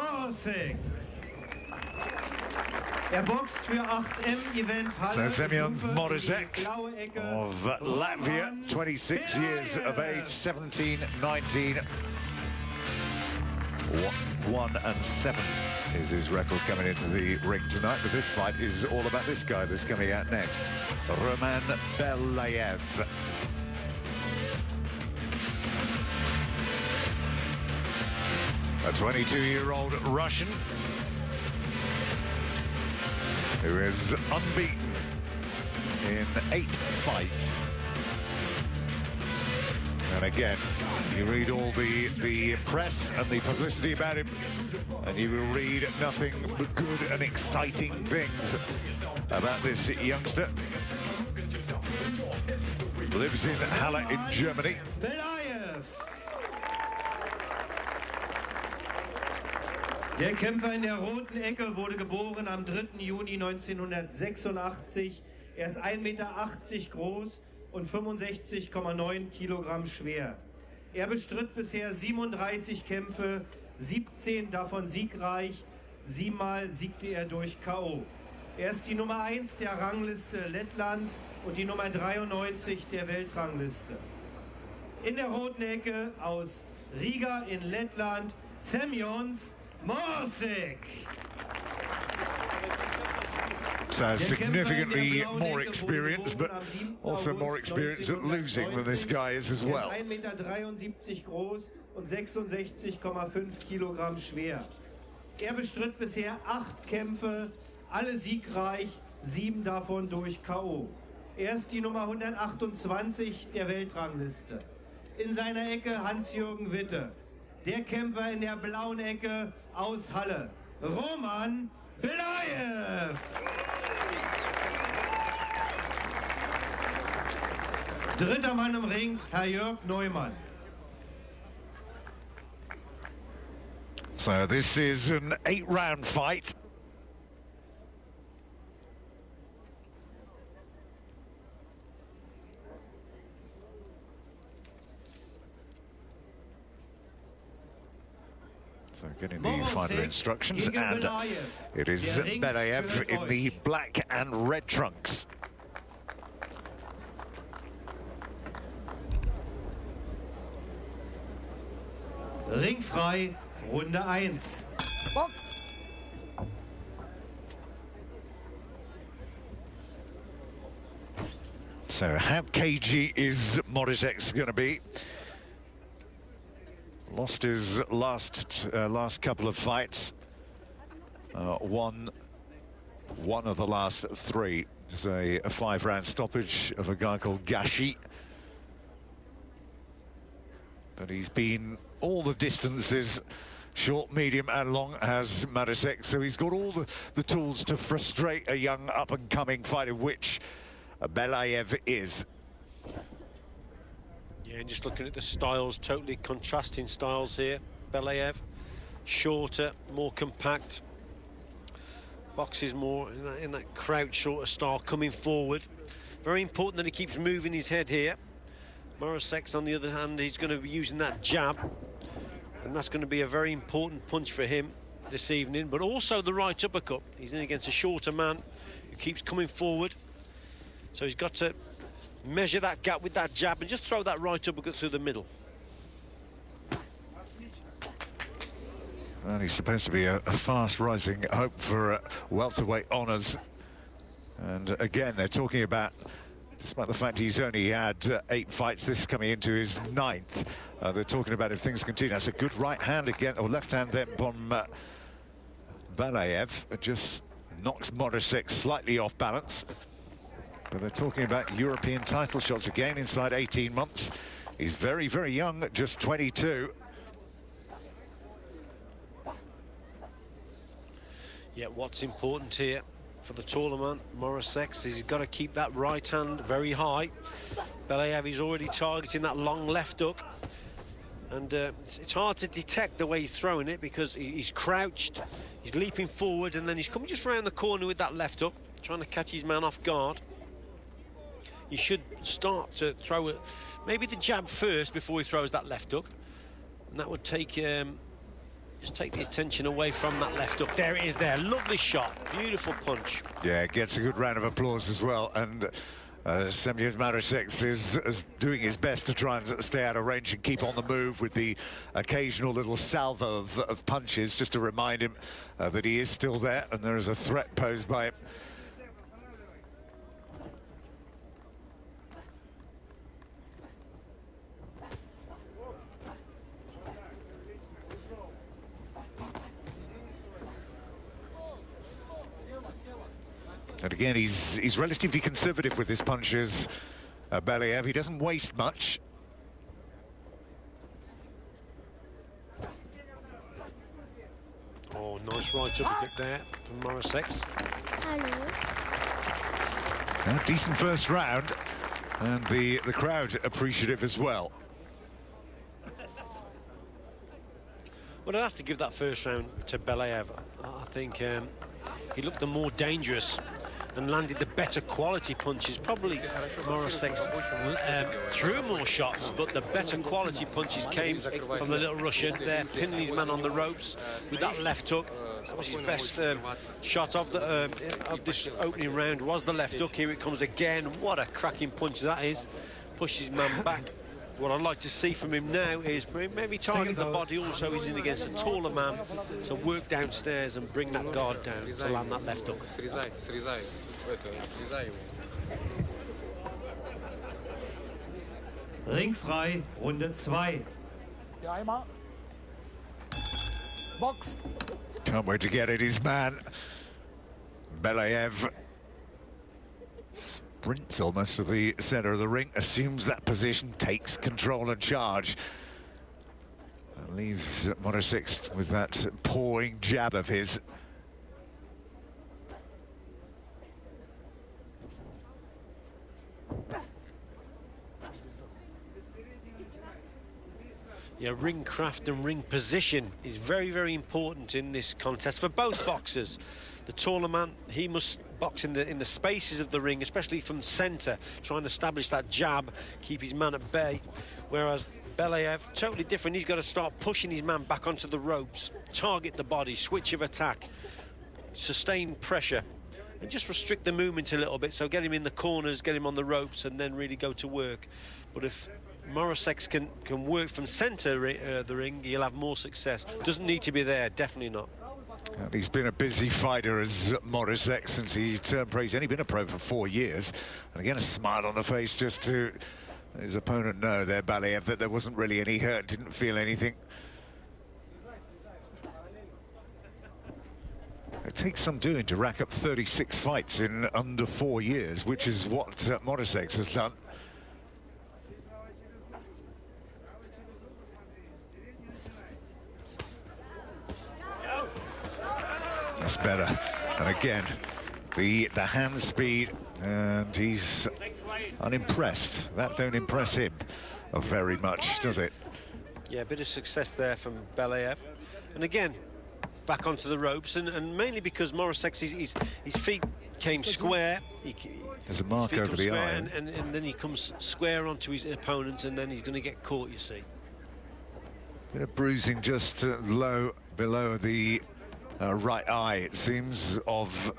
Moroseks. Er boxt für 8M-Event Halle. So Semjons Moroseks of Latvia, 26 years of age, 17, 19, 1 and 7 is his record coming into the ring tonight. But this fight is all about this guy that's coming out next, Roman Belaev. A 22-year-old Russian who is unbeaten in 8 fights. And again, you read all the press and the publicity about him, and you will read nothing but good and exciting things about this youngster. Lives in Halle in Germany. Belaev. Der Kämpfer in der roten Ecke wurde geboren am 3. Juni 1986. Er ist 1,80 Meter groß und 65,9 Kilogramm schwer. Er bestritt bisher 37 Kämpfe, 17 davon siegreich, 7-mal siegte er durch K.O. Er ist die Nummer 1 der Rangliste Lettlands und die Nummer 93 der Weltrangliste. In der roten Ecke aus Riga in Lettland, Semjons Moroseks. So significantly more experience, but also more experience at losing than this guy is as well. Er ist 1,73 Meter groß und 66,5 Kilogramm schwer. Er bestritt bisher 8 Kämpfe, alle siegreich, 7 davon durch K.O. Er ist die Nummer 128 der Weltrangliste. In seiner Ecke Hans-Jürgen Witte. Der Kämpfer in der blauen Ecke aus Halle, Roman Belaev. Dritter Mann im Ring, Herr Jörg Neumann. So this is an 8-round fight. So getting the final instructions, and it is Belaev in the black and red trunks. Ringfrei, Runde 1. Box! So how cagey is Moroseks going to be? Lost his last couple of fights. Won one of the last 3. It's a 5-round stoppage of a guy called Gashi. But he's been all the distances, short, medium and long, has Moroseks. So he's got all the tools to frustrate a young up-and-coming fighter, which Belaev is. Yeah, and just looking at the styles, totally contrasting styles here. Belaev, shorter, more compact. Boxes more in that crouch sort of style, coming forward. Very important that he keeps moving his head here. Moroseks, on the other hand, he's going to be using that jab, and that's going to be a very important punch for him this evening. But also the right uppercut. He's in against a shorter man who keeps coming forward. So he's got to measure that gap with that jab and just throw that right uppercut through the middle. Well, he's supposed to be a fast-rising hope for welterweight honours. And again, they're talking about, despite the fact he's only had 8 fights, this is coming into his 9th. They're talking about if things continue. That's a good right hand again, or left hand then from Belaev. It just knocks Moroseks slightly off balance. But they're talking about European title shots again inside 18 months. He's very, very young, just 22. Yeah, what's important here for the taller man, Moroseks, is he's got to keep that right hand very high. Belaev is already targeting that long left hook. And it's hard to detect the way he's throwing it because he's crouched, he's leaping forward, and then he's coming just around the corner with that left hook, trying to catch his man off guard. You should start to throw it, maybe the jab first before he throws that left hook, and that would take Just take the attention away from that left hook. There it is there. Lovely shot. Beautiful punch. Yeah, gets a good round of applause as well. And Semjons Moroseks is doing his best to try and stay out of range and keep on the move with the occasional little salvo of punches, just to remind him that he is still there and there is a threat posed by him. And again, he's relatively conservative with his punches, Belaev. He doesn't waste much. Oh, nice right uppercut there from Moroseks. A decent first round, and the crowd appreciative as well. Well, I'd have to give that first round to Belaev. I think he looked the more dangerous and landed the better quality punches. Probably Moroseks threw more shots, but the better quality punches came from the little Russian there, pinning his man on the ropes with that left hook. That was his best shot of this opening round, was the left hook. Here it comes again. What a cracking punch that is. Pushes his man back. What I'd like to see from him now is maybe target the body also. He's in against a taller man, so work downstairs and bring that guard down to land that left hook. Ring frei, Runde 2. Box. Can't wait to get it, his man. Belaev sprints almost to the center of the ring, assumes that position, takes control and charge. And leaves Moroseks with that pawing jab of his. Yeah, ring craft and ring position is very, very important in this contest for both boxers. The taller man, he must box in the spaces of the ring, especially from centre, try and establish that jab, keep his man at bay. Whereas Belaev, totally different. He's got to start pushing his man back onto the ropes, target the body, switch of attack, sustain pressure, and just restrict the movement a little bit. So get him in the corners, get him on the ropes, and then really go to work. But if Moroseks can work from centre the ring, he'll have more success. Doesn't need to be there, definitely not. And he's been a busy fighter as Moroseks since he turned pro. He's only been a pro for 4 years. And again, a smile on the face just to let his opponent know there, Belaev, that there wasn't really any hurt, didn't feel anything. It takes some doing to rack up 36 fights in under 4 years, which is what Moroseks has done. That's better. And again, the hand speed, and he's unimpressed. That don't impress him very much, does it? Yeah, a bit of success there from Belaev. And again, back onto the ropes, and mainly because Moroseks, his feet came square. There's a mark over the eye. And then he comes square onto his opponent, and then he's going to get caught, you see. Bit of bruising just low below the right eye, it seems, of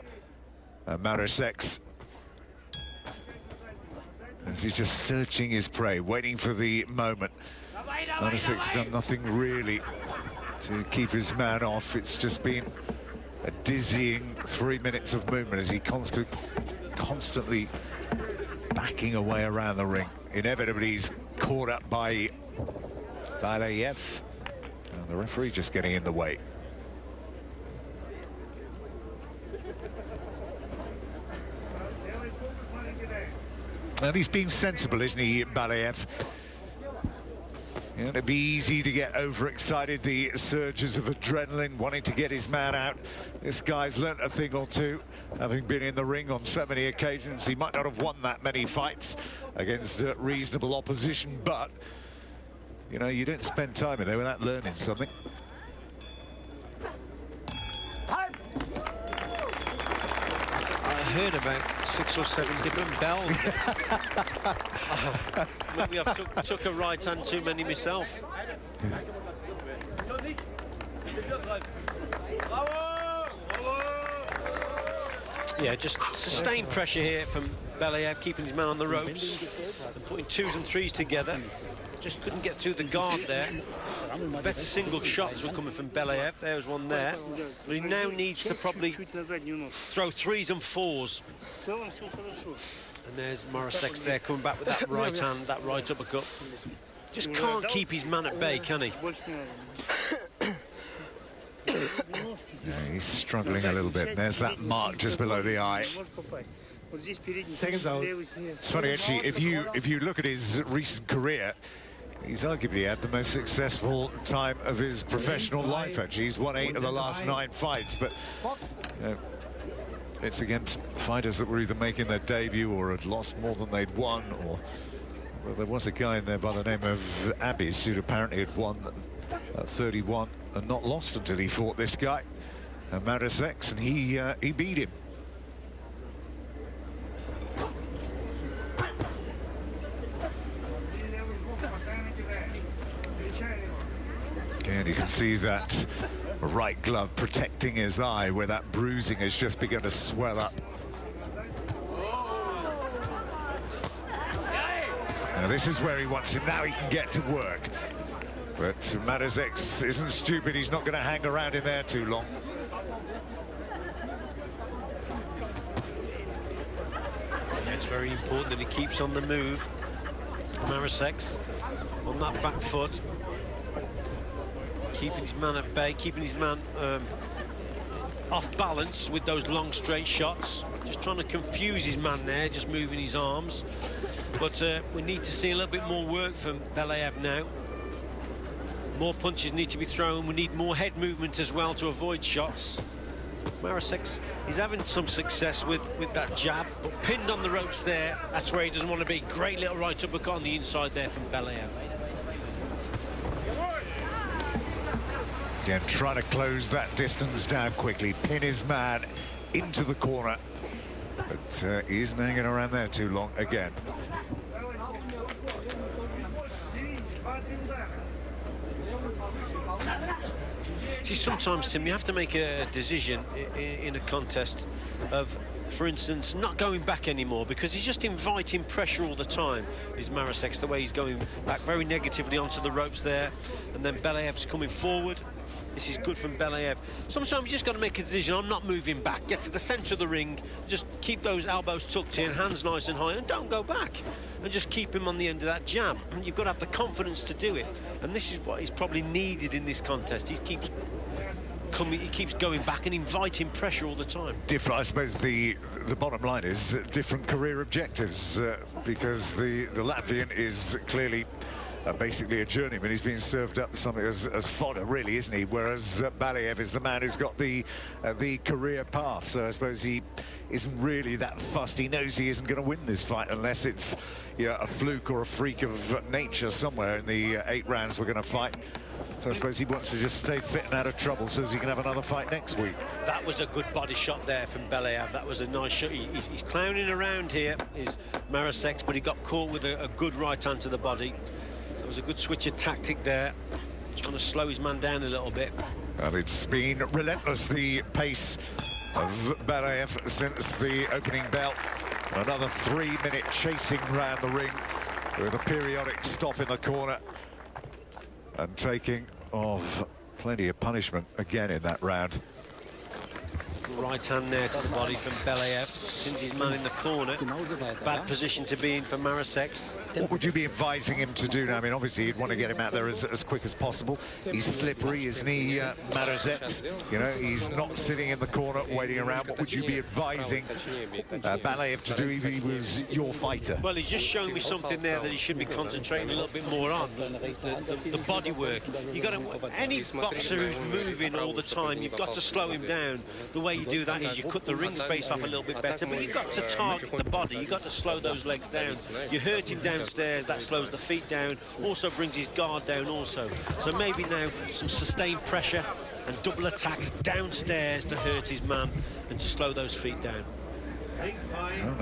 Moroseks. As he's just searching his prey, waiting for the moment. Moroseks done nothing really to keep his man off. It's just been a dizzying 3 minutes of movement as he constantly backing away around the ring. Inevitably, he's caught up by Belaev, and the referee just getting in the way. And he's being sensible, isn't he, Belaev? It'd be easy to get overexcited, the surges of adrenaline, wanting to get his man out. This guy's learnt a thing or two, having been in the ring on so many occasions. He might not have won that many fights against reasonable opposition, but, you know, you don't spend time in there without learning something. I heard about 6 or 7 different bells. Maybe I've took a right hand too many myself. Yeah, just sustained pressure here from Belaev, keeping his man on the ropes and putting twos and threes together. Just couldn't get through the guard there. Better single shots were coming from Belaev. There was one there. But he now needs to probably throw threes and fours. And there's Moroseks there coming back with that right hand, that right uppercut. Just can't keep his man at bay, can he? Yeah, he's struggling a little bit. There's that mark just below the eye. Seconds out. It's funny, actually, if you look at his recent career, he's arguably had the most successful time of his professional life, actually. He's won 8 of the last 9 fights, but it's against fighters that were either making their debut or had lost more than they'd won, or well, there was a guy in there by the name of Abbis who'd apparently had won 31 and not lost until he fought this guy, Moroseks, and he beat him. Again, you can see that right glove protecting his eye where that bruising has just begun to swell up. Now this is where he wants him. Now he can get to work. But Moroseks isn't stupid. He's not going to hang around in there too long. Yeah, it's very important that he keeps on the move. Moroseks on that back foot. Keeping his man at bay, keeping his man off balance with those long straight shots. Just trying to confuse his man there, just moving his arms. But we need to see a little bit more work from Belaev now. More punches need to be thrown. We need more head movement as well to avoid shots. Moroseks is having some success with that jab, but pinned on the ropes there. That's where he doesn't want to be. Great little right uppercut on the inside there from Belaev. Again, trying to close that distance down quickly, pin his man into the corner. But he isn't hanging around there too long again. See, sometimes, Tim, you have to make a decision in a contest of, for instance, not going back anymore, because he's just inviting pressure all the time, is Moroseks, the way he's going back very negatively onto the ropes there, and then Belaev's coming forward. This is good from Belaev. Sometimes you just got to make a decision. I'm not moving back. Get to the centre of the ring. Just keep those elbows tucked in, hands nice and high, and don't go back. And just keep him on the end of that jab. And you've got to have the confidence to do it. And this is what is probably needed in this contest. He keeps going back and inviting pressure all the time. Different, I suppose. The bottom line is different career objectives, because the Latvian is clearly basically a journeyman. He's being served up something as fodder, really, isn't he? Whereas Belaev is the man who's got the career path. So I suppose he isn't really that fussed. He knows he isn't going to win this fight unless it's a fluke or a freak of nature somewhere in the 8 rounds we're going to fight. So I suppose he wants to just stay fit and out of trouble so as he can have another fight next week. That was a good body shot there from Belaev. That was a nice shot. He's clowning around here, is Moroseks, but he got caught with a good right hand to the body. That was a good switch of tactic there, trying to slow his man down a little bit. Well, it's been relentless, the pace of Belaev since the opening bell. Another 3-minute chasing round the ring with a periodic stop in the corner and taking of plenty of punishment again in that round. Right hand there to the body from Belaev. Pins his man in the corner. Bad position to be in for Moroseks. What would you be advising him to do now? I mean, obviously you'd want to get him out there as quick as possible. He's slippery, isn't he, Moroseks? You know, he's not sitting in the corner waiting around. What would you be advising Belaev to do if he was your fighter? Well, he's just shown me something there that he should be concentrating a little bit more on, the body work. You got to, any boxer who's moving all the time, you've got to slow him down. The way you do that is you cut the ring space off a little bit better, but you've got to target the body. You've got to slow those legs down. You hurt him downstairs, that slows the feet down, also brings his guard down also. So maybe now some sustained pressure and double attacks downstairs to hurt his man and to slow those feet down.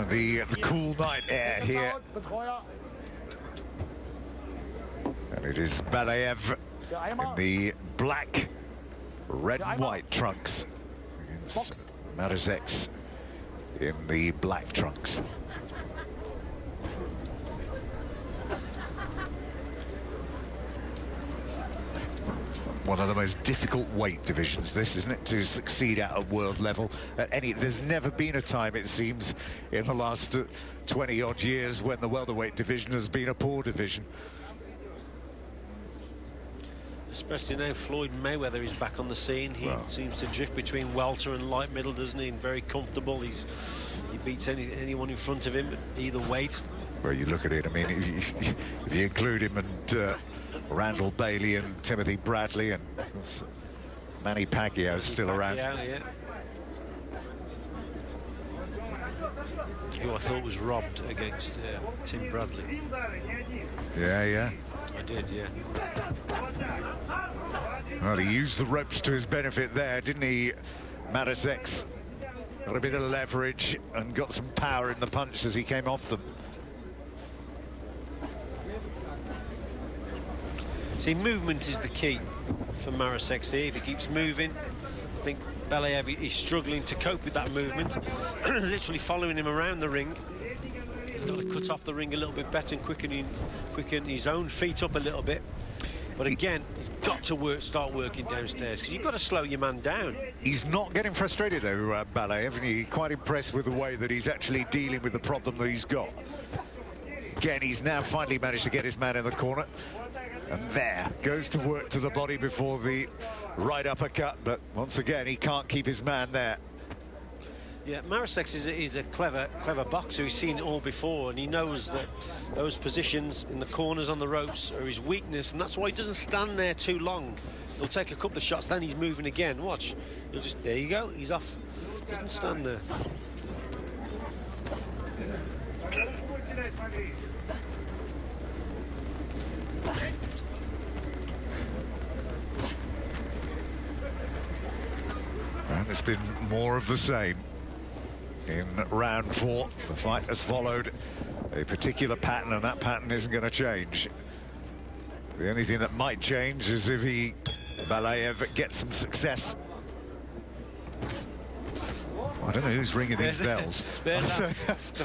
The cool night air here. And it is Belaev in the black red and white trunks against Moroseks in the black trunks. One of the most difficult weight divisions, this, isn't it, to succeed at a world level at any. There's never been a time, it seems, in the last 20-odd years when the welterweight division has been a poor division. Especially now Floyd Mayweather is back on the scene. He seems to drift between welter and light middle, doesn't he? And very comfortable. He beats anyone in front of him at either weight. Well, you look at it, I mean, if you include him and Randall Bailey and Timothy Bradley and Manny Pacquiao is still around. Yeah. Who I thought was robbed against Tim Bradley. Yeah. I did, yeah. Well, he used the ropes to his benefit there, didn't he, Moroseks? Got a bit of leverage and got some power in the punch as he came off them. See, movement is the key for Moroseks here. If he keeps moving, I think Belaev is struggling to cope with that movement. Literally following him around the ring. He's got to cut off the ring a little bit better and quicken his own feet up a little bit. But again, he's got to start working downstairs, because you've got to slow your man down. He's not getting frustrated, though, Belaev. He's quite impressed with the way that he's actually dealing with the problem that he's got. Again, he's now finally managed to get his man in the corner. And there, goes to work to the body before the right uppercut, but once again, he can't keep his man there. Yeah, Moroseks is a clever boxer. He's seen it all before, and he knows that those positions in the corners on the ropes are his weakness, and that's why he doesn't stand there too long. He'll take a couple of shots, then he's moving again. Watch. He'll just, there you go, he's off. Doesn't stand there. And it's been more of the same. In round 4, the fight has followed a particular pattern, and that pattern isn't going to change. The only thing that might change is if Belaev gets some success. I don't know who's ringing these bells. The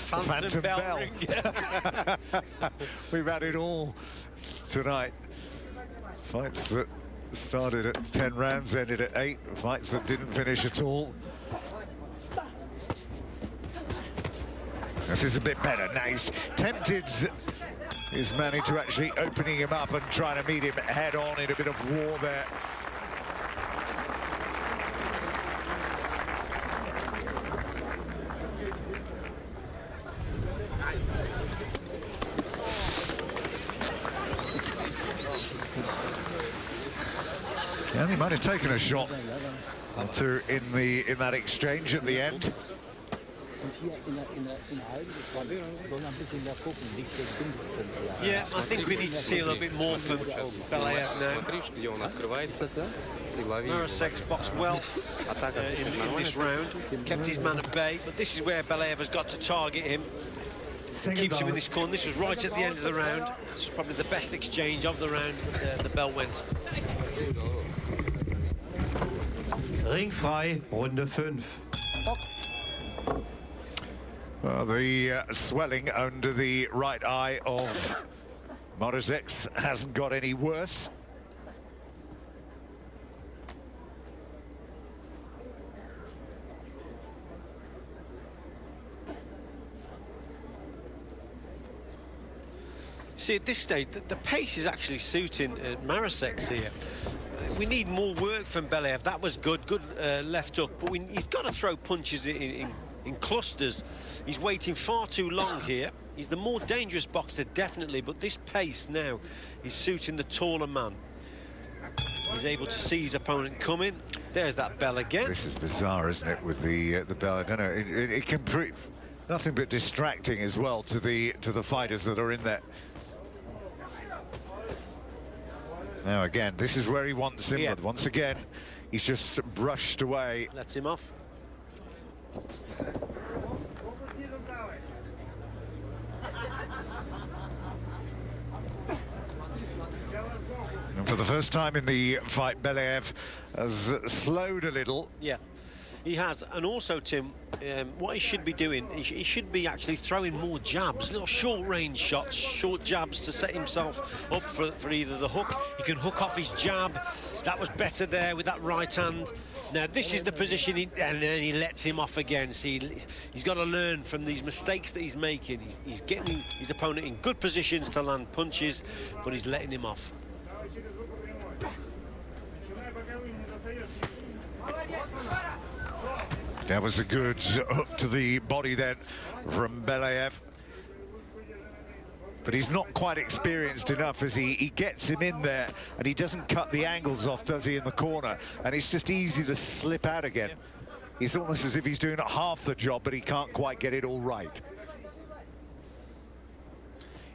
phantom bell. We've had it all tonight. Fights that started at 10 rounds, ended at 8. Fights that didn't finish at all. This is a bit better. Now he's tempted his man into actually opening him up and trying to meet him head on in a bit of war there. Yeah, he might have taken a shot or two in that exchange at the end. Yeah, I think we need to see a little bit more from Belaev now. Moroseks boxed well in this round, kept his man at bay, but this is where Belaev has got to target him. Keeps him in this corner. This was right at the end of the round. This was probably the best exchange of the round. The bell went. Ring frei, Runde 5. Well, the swelling under the right eye of Moroseks hasn't got any worse. See, at this stage, the pace is actually suiting Moroseks here. We need more work from Belaev. That was good left hook, but he's got to throw punches in clusters. He's waiting far too long here. He's the more dangerous boxer, definitely, but this pace now is suiting the taller man. He's able to see his opponent coming. There's that bell again. This is bizarre, isn't it, with the bell? I don't know. It can prove nothing but distracting as well to the fighters that are in there. Now again, this is where he wants him, but once again, he's just brushed away. Lets him off. And for the the first time in the fight, Belaev has slowed a little. Yeah, he has. And also, Tim, what he should be doing, he should be actually throwing more jabs, little short-range shots, short jabs to set himself up for either the hook. He can hook off his jab. That was better there with that right hand. Now, this is the position, and then he lets him off again. See, he's got to learn from these mistakes that he's making. He's getting his opponent in good positions to land punches, but he's letting him off. That was a good hook to the body then from Belaev. But he's not quite experienced enough as he gets him in there and he doesn't cut the angles off, does he, in the corner? And it's just easy to slip out again. It's almost as if he's doing half the job, but he can't quite get it all right.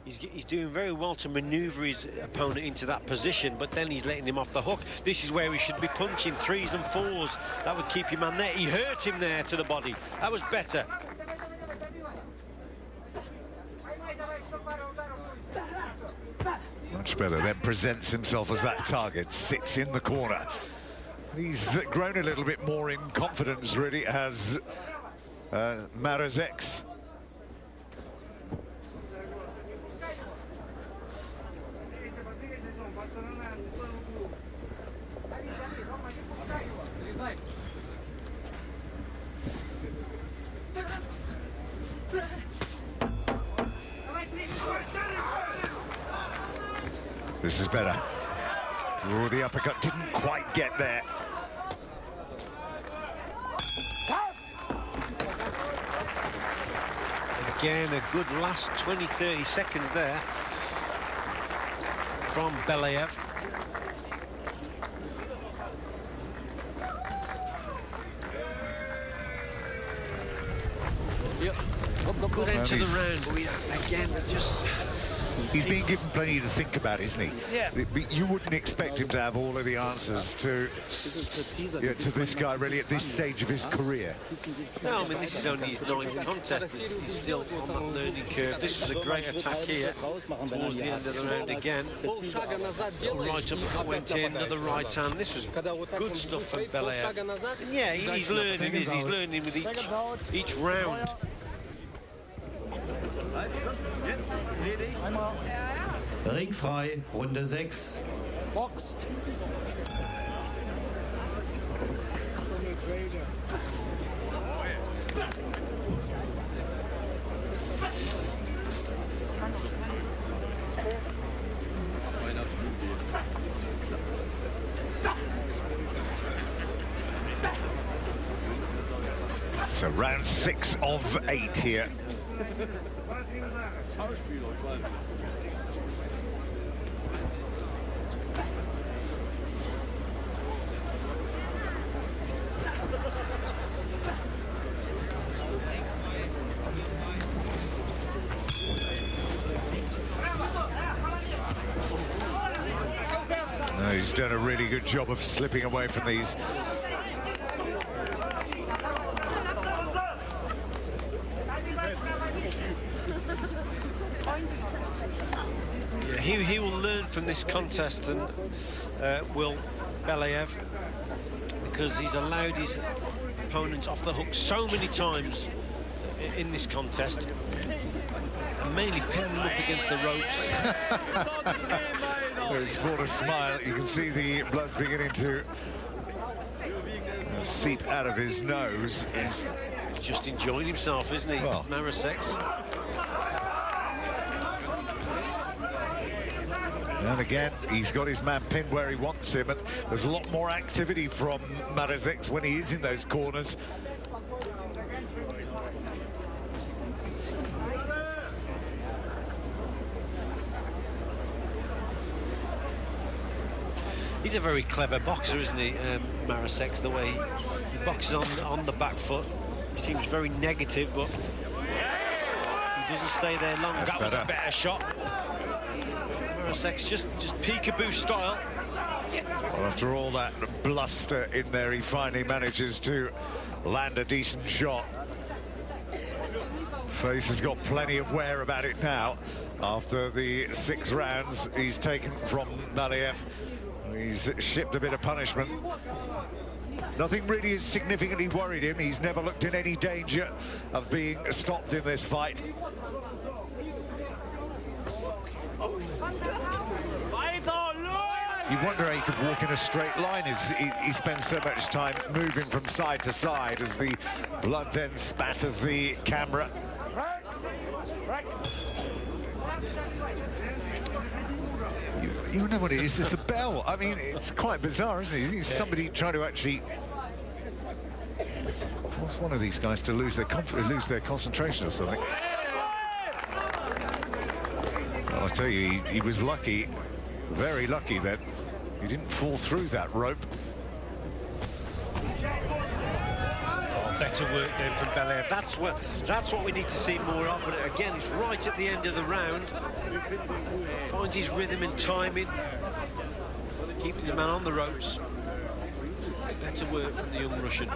He's doing very well to manoeuvre his opponent into that position, but then he's letting him off the hook. This is where he should be punching 3s and 4s. That would keep your man there. He hurt him there to the body. That was better. Much better, then presents himself as that target, sits in the corner. He's grown a little bit more in confidence, really, as Moroseks. This is better. Oh, the uppercut didn't quite get there. And again, a good last 20-30 seconds there from Belaev. Yep. Good end to the round, but again, just... He's being given plenty to think about, isn't he? Yeah. But you wouldn't expect him to have all of the answers to this guy, really, at this stage of his career. No, I mean, this is only his 9th contest. He's still on that learning curve. This was a great attack here towards the end of the round again. Right up went in, another right hand. This was good stuff from Belaev. And yeah, he's learning, he's learning with each round. Ringfrei, Runde 6. Boxt. So round 6 of 8 here. No, he's done a really good job of slipping away from these. He will learn from this contest, and will Belaev, because he's allowed his opponents off the hook so many times in this contest, and mainly pinning them up against the ropes. He's brought a smile. You can see the blood's beginning to seep out of his nose. He's just enjoying himself, isn't he, well, Moroseks? And again, he's got his man pinned where he wants him, and there's a lot more activity from Moroseks when he is in those corners. He's a very clever boxer, isn't he, Moroseks, the way he boxes on the back foot. He seems very negative, but he doesn't stay there long. That's that was a better shot. Moroseks just peekaboo style. Well, after all that bluster in there, he finally manages to land a decent shot. Face has got plenty of wear about it now after the 6 rounds he's taken from Belaev. He's shipped a bit of punishment. Nothing really has significantly worried him. He's never looked in any danger of being stopped in this fight. You wonder how he could walk in a straight line as he spends so much time moving from side to side as the blood then spatters the camera. You know what it is, it's the bell. I mean, it's quite bizarre, isn't it? It's somebody trying to actually force one of these guys to lose their concentration or something. Well, I tell you, he was lucky, very lucky that he didn't fall through that rope. Oh, better work then from Belaev. That's what we need to see more of. But again, it's right at the end of the round. Finds his rhythm and timing. Keeping the man on the ropes. Better work from the young Russian.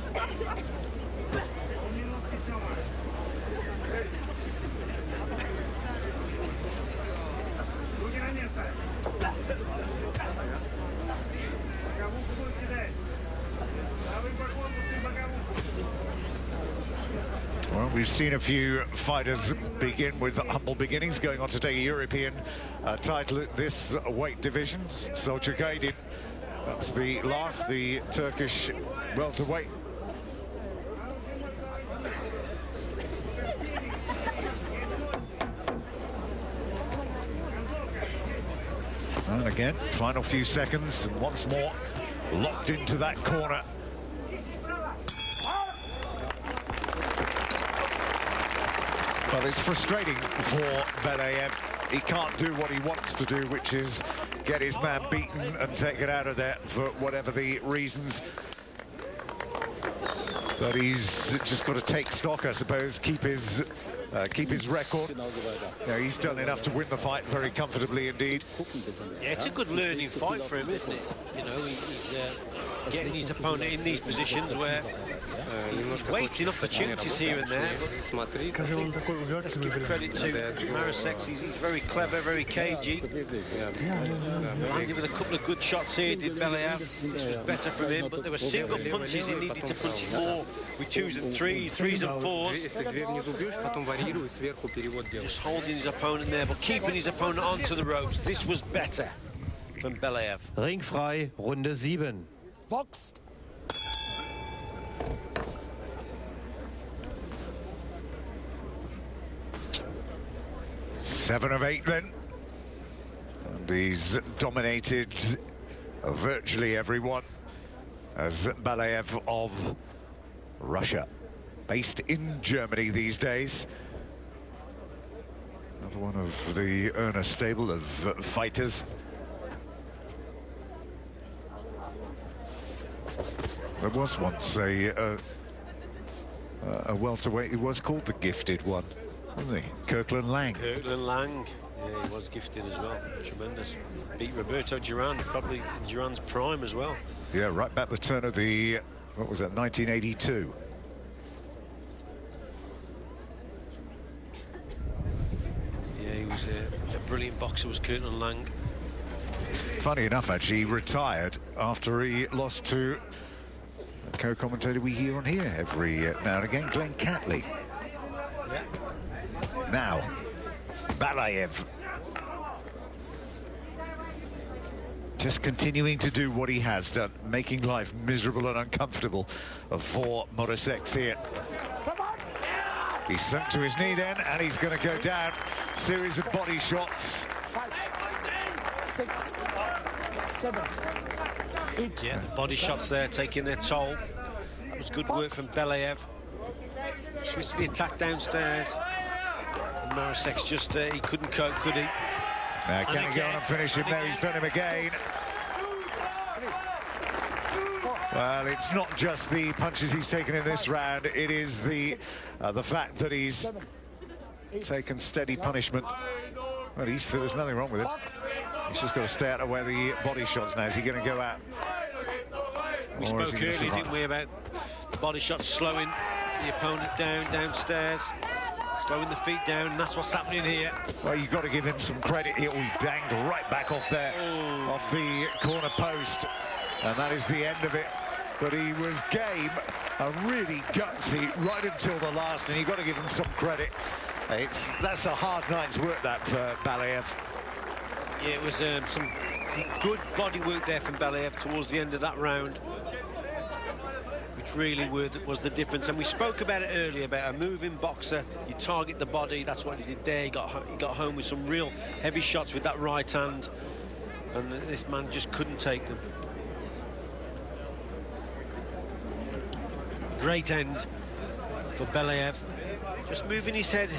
Well, we've seen a few fighters begin with humble beginnings, going on to take a European title at this weight division. Semjons, that was the last, the Turkish welterweight. And again, final few seconds, and once more locked into that corner. Well, it's frustrating for Belaev. He can't do what he wants to do, which is get his man beaten and take it out of there for whatever the reasons. But he's just got to take stock, I suppose, keep his record. You know, he's done enough to win the fight very comfortably indeed. Yeah, it's a good learning fight for him, isn't it? You know, he's getting his opponent in these positions where he's wasting opportunities here and there. But let's give credit to Moroseks. He's very clever, very cagey. Landed with a couple of good shots here, did Belaev. This was better from him, but there were single punches. He needed to punch more with 2s and 3s, 3s and 4s. Just holding his opponent there, but keeping his opponent onto the ropes. This was better from Belaev. Ringfrei, Runde 7. Boxed. Seven of 8 then. And he's dominated virtually everyone as Belaev of Russia, based in Germany these days. Another one of the Erner stable of fighters. There was once a welterweight who was called the Gifted One, wasn't he? Kirkland Lang. Kirkland Lang, yeah, he was gifted as well. Tremendous. Beat Roberto Duran, probably in Duran's prime as well. Yeah, right back the turn of the, what was that, 1982. Yeah, he was a brilliant boxer, was Kirkland Lang. Funny enough, actually, he retired after he lost to a co-commentator we hear on here every now and again, Glenn Catley. Yeah. Now, Belaev. Just continuing to do what he has done, making life miserable and uncomfortable for Moroseks here. He's sunk to his knee then, and he's going to go down. Series of body shots. 5, 6, 7, 8. Yeah, the body shots there taking their toll. That was good work from Belaev. Switched the attack downstairs. And Moroseks just, he couldn't cope, could he? Now, can he go on and finish him there? He's done him again. Well, it's not just the punches he's taken in this round. It is the fact that he's taken steady punishment. Well, there's nothing wrong with him. He's just got to stay out of where the body shots now. Is he going to go out? We spoke earlier, didn't we, about the body shots slowing the opponent down, downstairs. slowing the feet down, and that's what's happening here. Well, you've got to give him some credit here. He's banged right back off there, off the corner post, and that is the end of it. But he was game, really gutsy right until the last, and you've got to give him some credit. That's a hard night's work, that, for Belaev. Yeah, it was some good body work there from Belaev towards the end of that round, which really was the difference. And we spoke about it earlier, about a moving boxer. You target the body. That's what he did there. He got home with some real heavy shots with that right hand, and this man just couldn't take them. Great end for Belaev. Just moving his head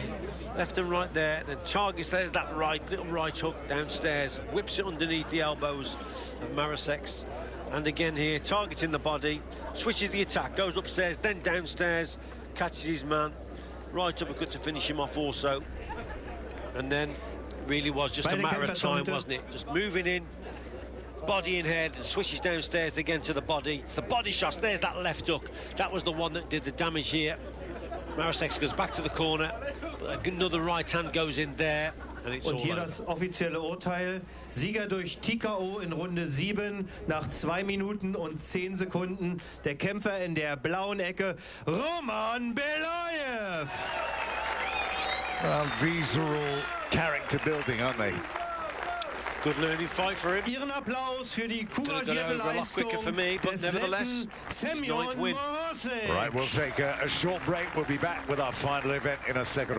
left and right there, then targets, there's that little right hook downstairs, whips it underneath the elbows of Moroseks, and again here, targeting the body, switches the attack, goes upstairs, then downstairs, catches his man, right uppercut to finish him off also, and then really was just a matter of time, wasn't it? Just moving in, body in head, and switches downstairs again to the body. It's the body shots, there's that left hook, that was the one that did the damage here. Moroseks goes back to the corner, another right hand goes in there, and it's Und all hier over. das offizielle Urteil. Sieger durch TKO in Runde 7 nach 2 Minuten und 10 Sekunden. Der Kämpfer in der blauen Ecke, Roman Belaev. Well, these are all character building, aren't they? Good learning fight for him. Ihren Applaus für die couragierte a lot Leistung quicker for me, but des nevertheless, Letten Semjons win. Moroseks. All right, we'll take a short break. We'll be back with our final event in a second.